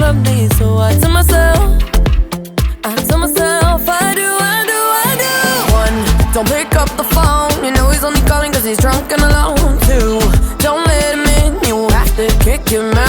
love me. So I tell myself, One, don't pick up the phone. You know he's only calling cause he's drunk and alone. Two, don't let him in. You have to kick him out.